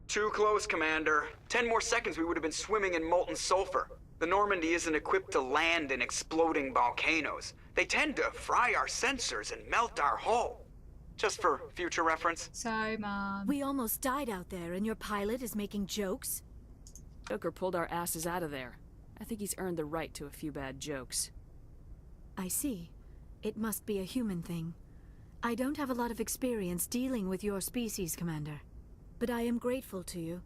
Too close, Commander. 10 more seconds we would have been swimming in molten sulfur. The Normandy isn't equipped to land in exploding volcanoes. They tend to fry our sensors and melt our hull. Just for future reference. Sorry, Mom. We almost died out there, and your pilot is making jokes? Joker pulled our asses out of there. I think he's earned the right to a few bad jokes. I see. It must be a human thing. I don't have a lot of experience dealing with your species, Commander. But I am grateful to you.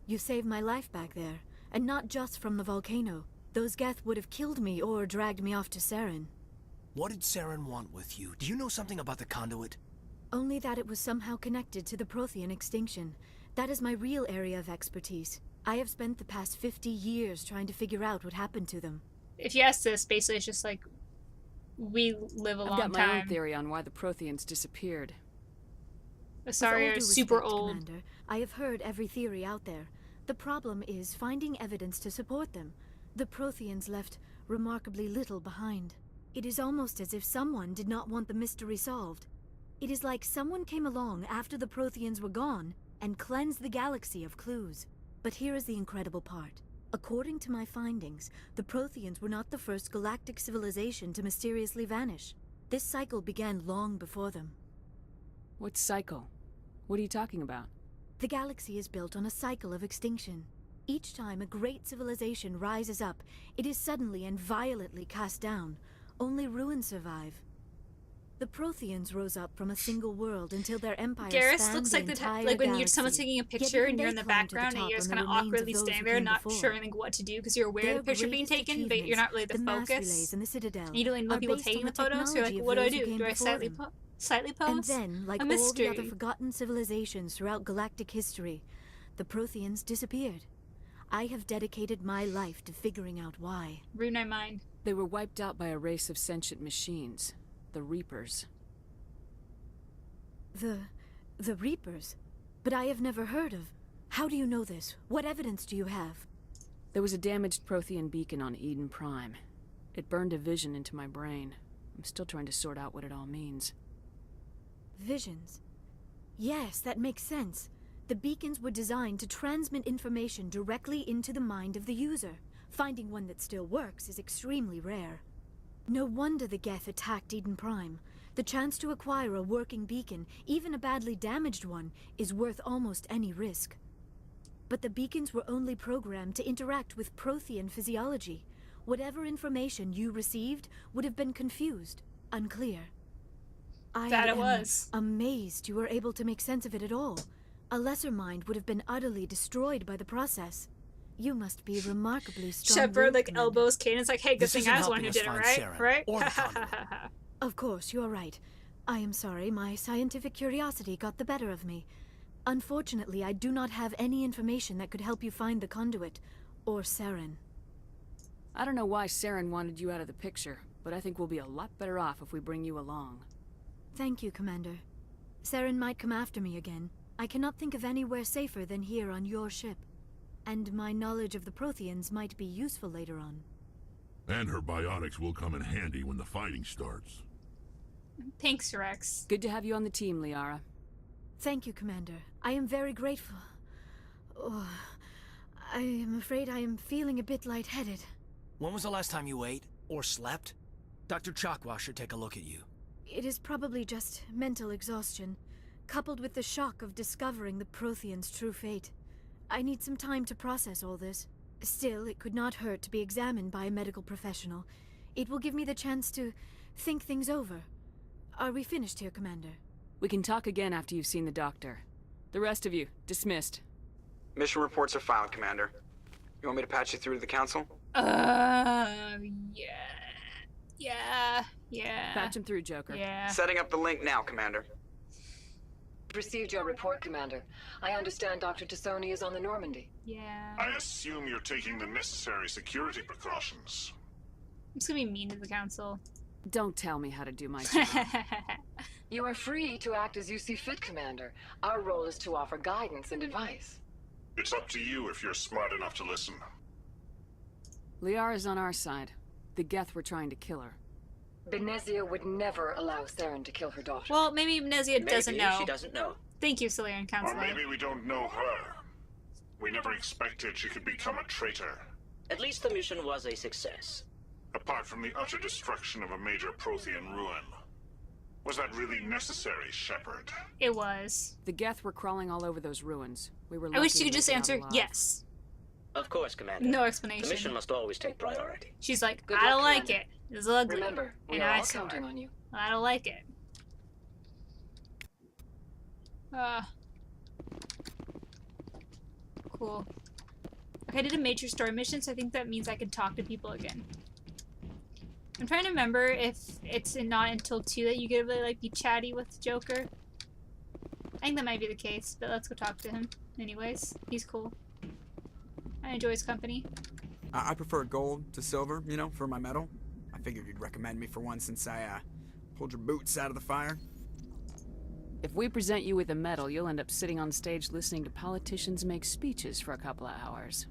You saved my life back there, and not just from the volcano. Those Geth would have killed me or dragged me off to Saren. What did Saren want with you? Do you know something about the conduit? Only that it was somehow connected to the Prothean extinction. That is my real area of expertise. I have spent the past 50 years trying to figure out what happened to them. If you ask this, basically it's just like, we live a long time. I've got my own theory on why the Protheans disappeared. Sorry, are super old. Commander, I have heard every theory out there. The problem is finding evidence to support them. The Protheans left remarkably little behind. It is almost as if someone did not want the mystery solved. It is like someone came along after the Protheans were gone and cleansed the galaxy of clues. But here is the incredible part. According to my findings, the Protheans were not the first galactic civilization to mysteriously vanish. This cycle began long before them. What cycle? What are you talking about? The galaxy is built on a cycle of extinction. Each time a great civilization rises up, it is suddenly and violently cast down. Only ruins survive. The Protheans rose up from a single world until their empire Garrus spanned looks the like entire like when galaxy. someone's taking a picture and you're in the background and you're just kind of awkwardly standing there, not sure what to do because you're aware of the picture being taken, but you're not really the focus. And the Citadel And you don't really know people taking the photo, so you're like, what do I do? Do I slightly pose? And then, like all the other forgotten civilizations throughout galactic history, the Protheans disappeared. I have dedicated my life to figuring out why. Ruin my mind. They were wiped out by a race of sentient machines. The Reapers. The Reapers? But I have never heard of. How do you know this? What evidence do you have? There was a damaged Prothean beacon on Eden Prime. It burned a vision into my brain. I'm still trying to sort out what it all means. Visions? Yes, that makes sense. The beacons were designed to transmit information directly into the mind of the user. Finding one that still works is extremely rare. No wonder the Geth attacked Eden Prime. The chance to acquire a working beacon, even a badly damaged one, is worth almost any risk. But the beacons were only programmed to interact with Prothean physiology. Whatever information you received would have been confused, unclear. I am amazed you were able to make sense of it at all. A lesser mind would have been utterly destroyed by the process. You must be remarkably strong. Shepard like elbows Kaidan's like, hey, good thing I was the one who did it, right? Saren, right? Or the Of course, you are right. I am sorry, my scientific curiosity got the better of me. Unfortunately, I do not have any information that could help you find the conduit, or Saren. I don't know why Saren wanted you out of the picture, but I think we'll be a lot better off if we bring you along. Thank you, Commander. Saren might come after me again. I cannot think of anywhere safer than here on your ship. And my knowledge of the Protheans might be useful later on. And her biotics will come in handy when the fighting starts. Thanks, Rex. Good to have you on the team, Liara. Thank you, Commander. I am very grateful. Oh, I am afraid I am feeling a bit lightheaded. When was the last time you ate? Or slept? Dr. Chakwa should take a look at you. It is probably just mental exhaustion, coupled with the shock of discovering the Protheans' true fate. I need some time to process all this. Still, it could not hurt to be examined by a medical professional. It will give me the chance to think things over. Are we finished here, Commander? We can talk again after you've seen the doctor. The rest of you, dismissed. Mission reports are filed, Commander. You want me to patch you through to the Council? Yeah. Patch him through, Joker. Yeah. Setting up the link now, Commander. Received your report, Commander. I understand Dr. Tassoni is on the Normandy. Yeah. I assume you're taking the necessary security precautions. I'm just gonna be mean to the Council. Don't tell me how to do my job. You are free to act as you see fit, Commander. Our role is to offer guidance and advice. It's up to you if you're smart enough to listen. Liara's on our side. The Geth were trying to kill her. Benezia would never allow Saren to kill her daughter. Well, maybe Benezia doesn't know. She doesn't know. Thank you, Solarian Or Counselor. maybe we don't know her. We never expected she could become a traitor. At least the mission was a success. Apart from the utter destruction of a major Prothean ruin. Was that really necessary, Shepard? It was. The Geth were crawling all over those ruins. We were I wish lucky you could to just make it out answer alive. yes. Of course, Commander. No The explanation. mission must always take priority. She's like, Good I luck, don't like Commander. it. It's ugly. Remember, we and are I all saw counting it. on you. I don't like it. Cool. Okay, I did a major story mission, so I think that means I can talk to people again. I'm trying to remember if it's not until 2 that you get to really like be chatty with Joker. I think that might be the case, but let's go talk to him. Anyways, he's cool. I enjoy his company. I prefer gold to silver, you know, for my medal. I figured you'd recommend me for one since I pulled your boots out of the fire. If we present you with a medal, you'll end up sitting on stage listening to politicians make speeches for a couple of hours.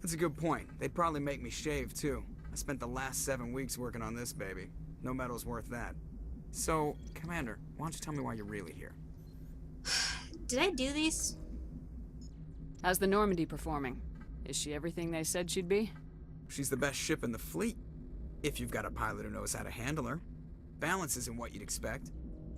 That's a good point. They'd probably make me shave, too. I spent the last 7 weeks working on this baby. No medal's worth that. So, Commander, why don't you tell me why you're really here? Did I do these? How's the Normandy performing? Is she everything they said she'd be? She's the best ship in the fleet. If you've got a pilot who knows how to handle her. Balance isn't what you'd expect.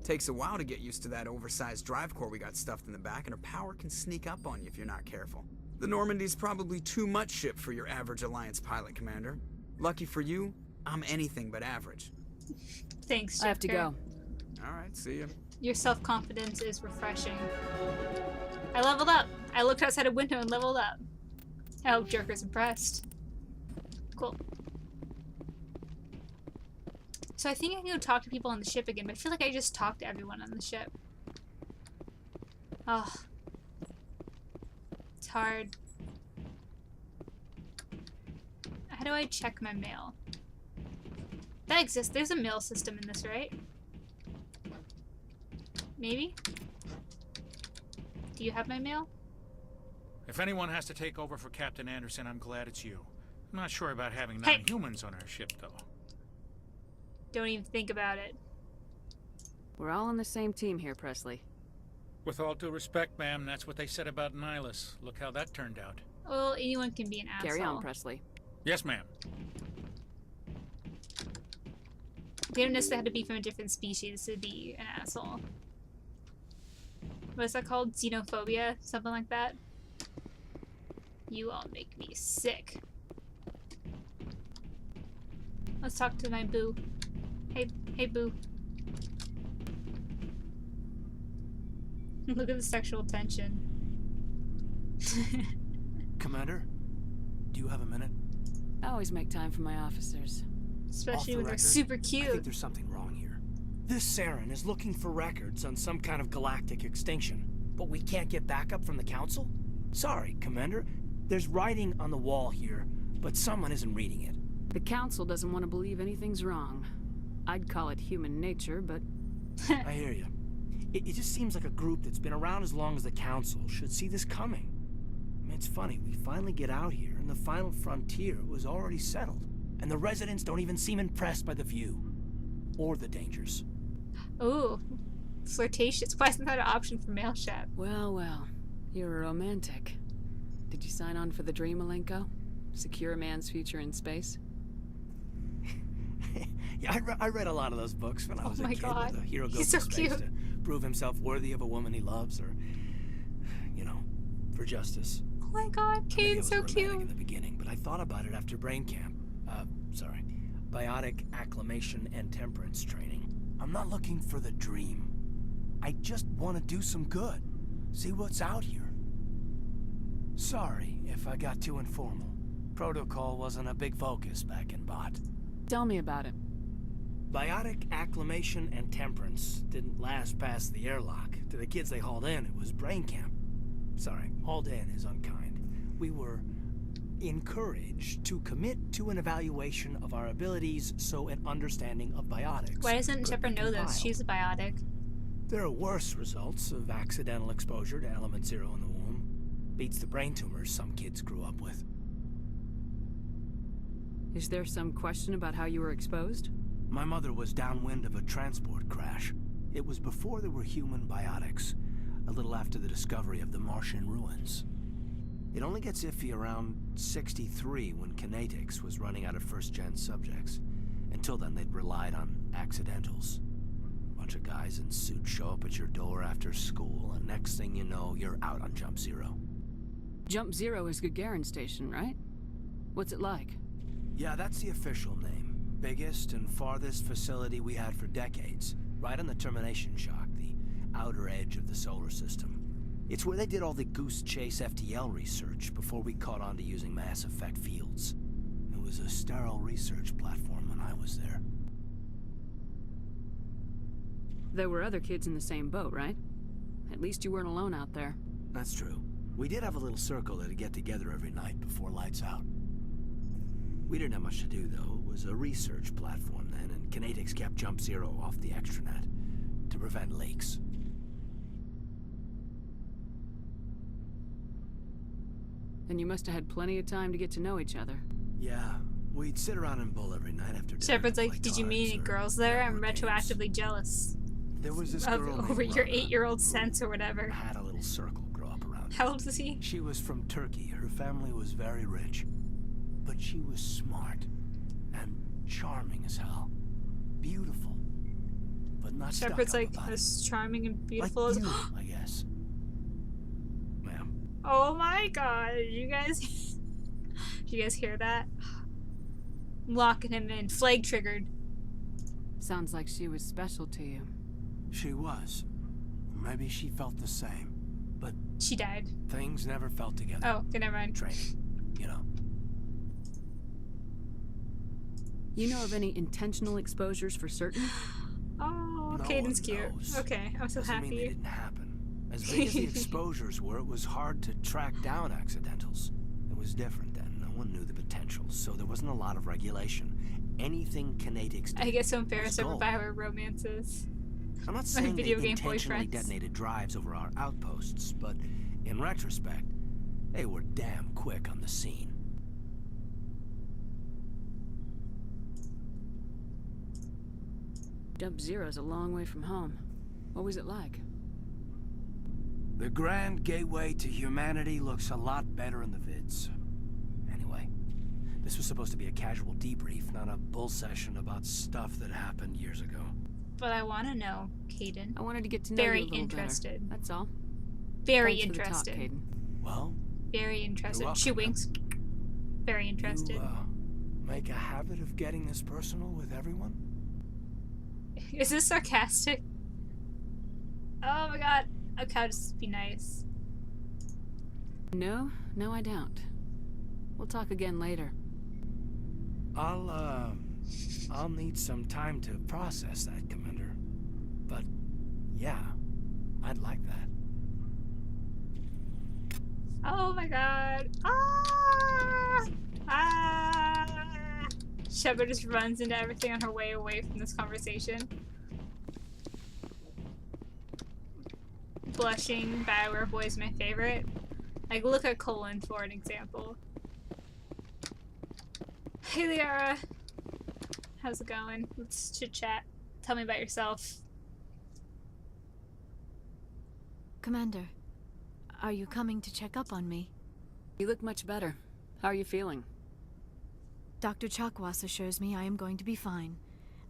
Takes a while to get used to that oversized drive core we got stuffed in the back, and her power can sneak up on you if you're not careful. The Normandy's probably too much ship for your average Alliance pilot, Commander. Lucky for you, I'm anything but average. Thanks, Joker. I have to go. Alright, see ya. Your self-confidence is refreshing. I leveled up. I looked outside a window and leveled up. I hope Joker's impressed. Cool. So I think I can go talk to people on the ship again, but I feel like I just talked to everyone on the ship. Oh. It's hard. How do I check my mail? That exists. There's a mail system in this, right? Maybe? Do you have my mail? If anyone has to take over for Captain Anderson, I'm glad it's you. I'm not sure about having non-humans on our ship, though. Don't even think about it. We're all on the same team here, Presley. With all due respect, ma'am, that's what they said about Nihilus. Look how that turned out. Well, anyone can be an asshole. Carry on, Presley. Yes, ma'am. They don't necessarily have to be from a different species to be an asshole. What's that called? Xenophobia? Something like that? You all make me sick. Let's talk to my boo. Hey boo. Look at the sexual tension. Commander, do you have a minute? I always make time for my officers. Especially when they're record, super I cute. think there's something wrong here. This Saren is looking for records on some kind of galactic extinction, but we can't get backup from the Council? Sorry, Commander. There's writing on the wall here, but someone isn't reading it. The Council doesn't want to believe anything's wrong. I'd call it human nature, but... I hear you. It just seems like a group that's been around as long as the Council should see this coming. I mean, it's funny, we finally get out here, and the final frontier was already settled. And the residents don't even seem impressed by the view. Or the dangers. Ooh. Flirtatious. Why isn't that an option for male ship? Well. You're a romantic. Did you sign on for the dream, Malenko? Secure a man's future in space? Yeah, I read a lot of those books when I was a kid. God. Where the hero goes He's to so space cute. to prove himself worthy of a woman he loves, or, you know, for justice. Oh my god, Maybe I Kaidan's was so romantic cute. in the beginning, but I thought about it after brain camp. Biotic acclimation and temperance training. I'm not looking for the dream. I just want to do some good. See what's out here. Sorry if I got too informal. Protocol wasn't a big focus back in Bot. Tell me about it. Biotic acclimation and temperance didn't last past the airlock. To the kids they hauled in, it was brain camp. Sorry, hauled in is unkind. We were encouraged to commit to an evaluation of our abilities so an understanding of biotics. Why doesn't Shepard know this? She's a biotic. There are worse results of accidental exposure to element 0 in the womb. Beats the brain tumors some kids grew up with. Is there some question about how you were exposed? My mother was downwind of a transport crash. It was before there were human biotics, a little after the discovery of the Martian ruins. It only gets iffy around 63 when Kinetics was running out of first-gen subjects. Until then, they'd relied on accidentals. Bunch of guys in suits show up at your door after school, and next thing you know, you're out on Jump Zero. Jump Zero is Gagarin Station, right? What's it like? Yeah, that's the official name. Biggest and farthest facility we had for decades. Right on the termination shock, the outer edge of the solar system. It's where they did all the Goose Chase FTL research before we caught on to using mass effect fields. It was a sterile research platform when I was there. There were other kids in the same boat, right? At least you weren't alone out there. That's true. We did have a little circle that'd get together every night before lights out. We didn't have much to do, though. It was a research platform then, and Kinetics kept Jump Zero off the extranet to prevent leaks. Then you must have had plenty of time to get to know each other. Yeah, we'd sit around and bull every night after dinner. Shepard's like, did you meet any cards or girls there? I'm network retroactively games. jealous. There was this Of, girl over named your Rana 8-year-old sense or whatever. who had a little circle grow up around her. How old is he? She was from Turkey. Her family was very rich. But she was smart and charming as hell. Beautiful. But not Shepard's stuck up like about it. as charming and Like beautiful as. you, I guess. Ma'am. Oh my god, did you guys did you guys hear that? I'm locking him in. Flag triggered. Sounds like she was special to you. She was. Maybe she felt the same. But She died. things never felt together. Oh, okay, never mind. Training, you know. You know of any intentional exposures for certain? Oh, No Kaidan's one cute. knows. Okay, I'm so Doesn't mean they happy. didn't happen. As big as the exposures were, it was hard to track down accidentals. It was different then. No one knew the potential, so there wasn't a lot of regulation. Anything Kinetics did I get so was embarrassed over gold. BioWare romances. I'm not saying video they game intentionally boyfriends. detonated drives over our outposts, but in retrospect, they were damn quick on the scene. Jump Zero's a long way from home. What was it like? The grand gateway to humanity looks a lot better in the vids. Anyway, this was supposed to be a casual debrief, not a bull session about stuff that happened years ago. But I want to know, Kaidan. I wanted to get to know Very you a little interested. better. That's all. Very Thanks for the talk, interested. Kaidan. Well, Very interested. welcome, She man. winks. Very interested. you make a habit of getting this personal with everyone? Is this sarcastic? Oh my god. Okay, I'll just be nice. No, I don't. We'll talk again later. I'll need some time to process that, Commander. But, yeah, I'd like that. Oh my god. Ah! Ah! Shepard just runs into everything on her way away from this conversation. Blushing, BioWare boy is my favorite. Like, look at Colin for an example. Hey Liara. How's it going? Let's chit-chat. Tell me about yourself. Commander, are you coming to check up on me? You look much better. How are you feeling? Dr. Chakwas assures me I am going to be fine.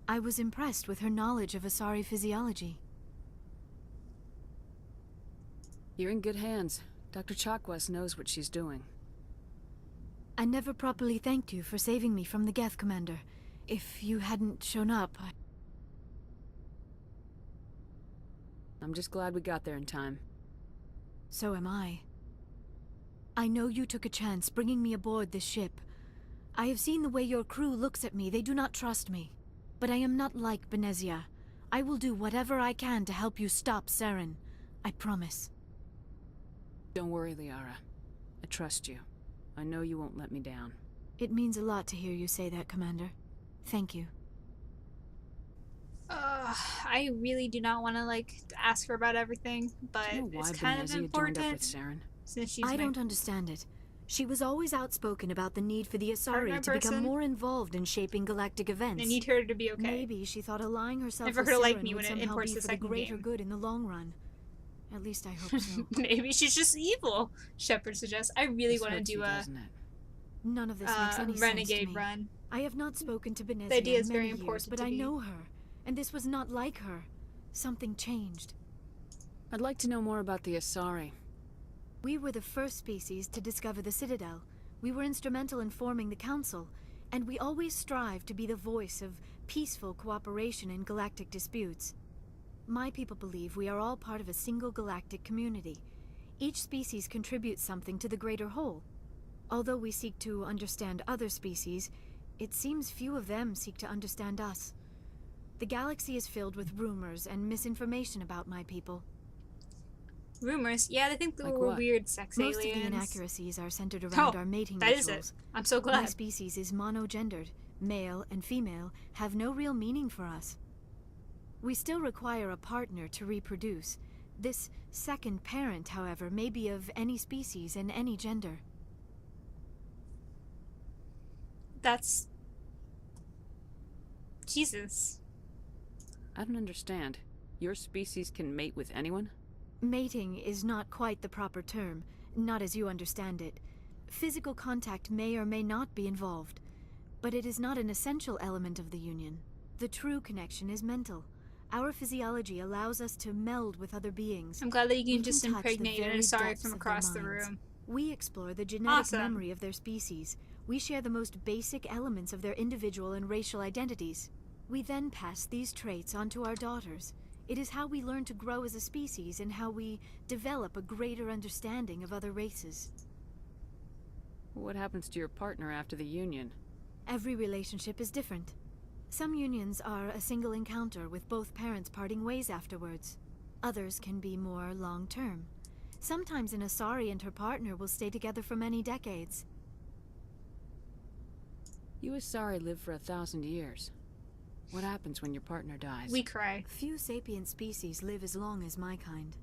I was impressed with her knowledge of Asari physiology. You're in good hands. Dr. Chakwas knows what she's doing. I never properly thanked you for saving me from the Geth, Commander. If you hadn't shown up, I'm just glad we got there in time. So am I. I know you took a chance bringing me aboard this ship. I have seen the way your crew looks at me. They do not trust me. But I am not like Benezia. I will do whatever I can to help you stop Saren. I promise. Don't worry, Liara. I trust you. I know you won't let me down. It means a lot to hear you say that, Commander. Thank you. I really do not want to, like, ask her about everything, but Do you know why it's kind of Benezia joined up important with Saren? since she's I my don't understand it. She was always outspoken about the need for the Asari Partner to become person. more involved in shaping galactic events. I need her to be okay. Maybe she thought allying herself And for with her to like Saren me would when it somehow imports be the for the second greater game. good in the long run. At least I hope so. Maybe she's just evil, Shepard suggests. I really want to do a doesn't it? None of this makes any sense to renegade me. run. I have not spoken to Benezia The idea is in very many years, important but to I me. know her, and this was not like her. Something changed. I'd like to know more about the Asari. We were the first species to discover the Citadel. We were instrumental in forming the Council, and we always strive to be the voice of peaceful cooperation in galactic disputes. My people believe we are all part of a single galactic community. Each species contributes something to the greater whole. Although we seek to understand other species, it seems few of them seek to understand us. The galaxy is filled with rumors and misinformation about my people. Rumors? Yeah, I think they Like were what? weird sex Most aliens. of the inaccuracies are centered around our mating that is rituals. it. I'm so My glad. species is monogendered. Male and female have no real meaning for us. We still require a partner to reproduce. This second parent, however, may be of any species and any gender. That's... Jesus. I don't understand. Your species can mate with anyone? Mating is not quite the proper term, not as you understand it. Physical contact may or may not be involved, but it is not an essential element of the union. The true connection is mental. Our physiology allows us to meld with other beings. I'm glad that you We can just touch the impregnate an very Asari depths from of across the their minds. room. We explore the genetic Awesome. memory of their species. We share the most basic elements of their individual and racial identities. We then pass these traits on to our daughters. It is how we learn to grow as a species and how we develop a greater understanding of other races. What happens to your partner after the union? Every relationship is different. Some unions are a single encounter with both parents parting ways afterwards. Others can be more long-term. Sometimes an Asari and her partner will stay together for many decades. You Asari live for 1,000 years. What happens when your partner dies? We cry. Few sapient species live as long as my kind.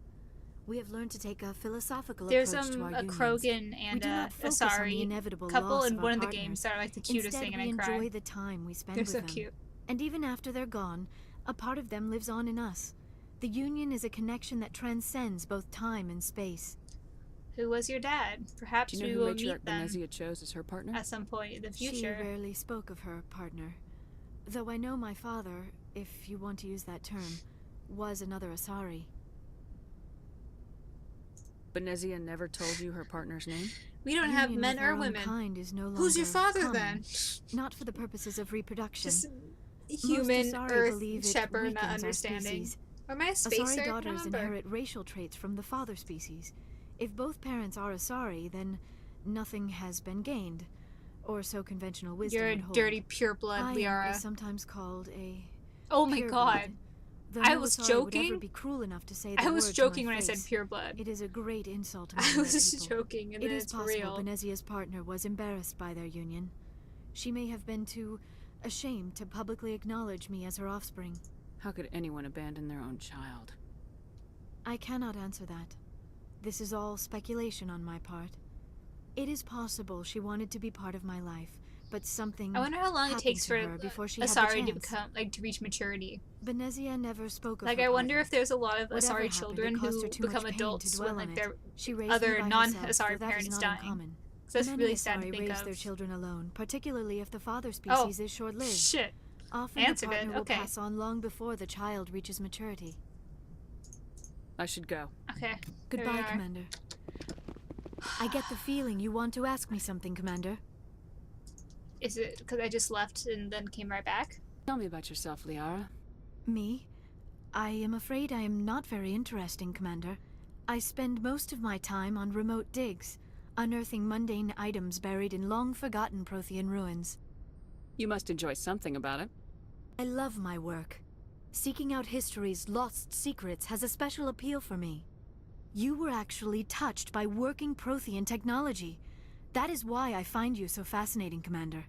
We have learned to take a philosophical There's approach to our a unions. Krogan We and do a not focus on the Asari inevitable couple loss in of one our of the partners. games that are like the cutest Instead, thing, and we I cry. enjoy the time we spend They're with so them. cute. And even after they're gone, a part of them lives on in us. The union is a connection that transcends both time and space. Who was your dad? Perhaps Do you know we who will Matriarch meet them Benezia chose as her partner? at some point in the She future. rarely spoke of her partner. Though I know my father, if you want to use that term, was another Asari. Benezia never told you her partner's name? We don't have Union men with or our own women. kind is no Who's your longer father common. then? Not for the purposes of reproduction. Just Most human Asari believe Earth it Shepherd not weakens our understanding. species. Or am I a spacer? Asari I can't daughters remember. inherit racial traits from the father species. If both parents are Asari, then nothing has been gained, or so conventional wisdom You're a would hold. dirty pureblood, I am Liara. what is sometimes called a Oh my pureblood, god. though I no was Asari would joking. ever be cruel enough to say the I was word to joking my when I said face. pureblood. It is a great insult among I my was people. joking, and It then is it's for possible real. Benezia's partner was embarrassed by their union. She may have been too ashamed to publicly acknowledge me as her offspring. How could anyone abandon their own child? I cannot answer that. This is all speculation on my part. It is possible she wanted to be part of my life, but something I wonder how long it happened takes to for her before she had the Asari to chance. become, like, to reach maturity. Benezia never spoke of Like, her I wonder partner. if there's a lot of Whatever Asari happened, children it caused who her too become much pain adults to dwell when, on like, it. their She raised other me by non-Asari herself, though that parent is is not dying. uncommon. So that's Many really sad to Asari think raise of. their children alone, particularly if the father species is short-lived. Shit. Often Answered the partner it, will okay. pass on long before the child reaches maturity. I should go. Okay. Goodbye, there we are. Commander. I get the feeling you want to ask me something, Commander. Is it because I just left and then came right back? Tell me about yourself, Liara. Me? I am afraid I am not very interesting, Commander. I spend most of my time on remote digs, unearthing mundane items buried in long-forgotten Prothean ruins. You must enjoy something about it. I love my work. Seeking out history's lost secrets has a special appeal for me. You were actually touched by working Prothean technology. That is why I find you so fascinating, Commander.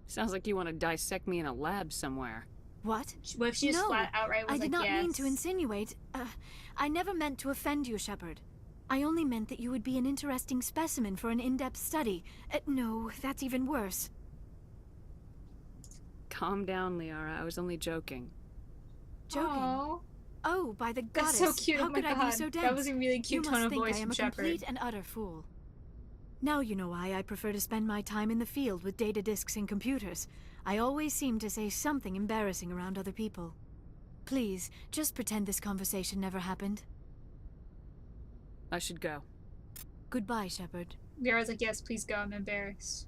Sounds like you want to dissect me in a lab somewhere. What? What if she just No, flat outright was I did like, not mean yes? to insinuate. I never meant to offend you, Shepard. I only meant that you would be an interesting specimen for an in-depth study. No, that's even worse. Calm down, Liara. I was only joking. Joking? Aw. Oh, by the That's goddess! so cute. How Oh my could I be god. so dense? That was a really cute you tone must of think voice I am from a Shepard. complete and utter fool. Now you know why I prefer to spend my time in the field with data disks and computers. I always seem to say something embarrassing around other people. Please, just pretend this conversation never happened. I should go. Goodbye, Shepard. Liara's like, yes, please go. I'm embarrassed.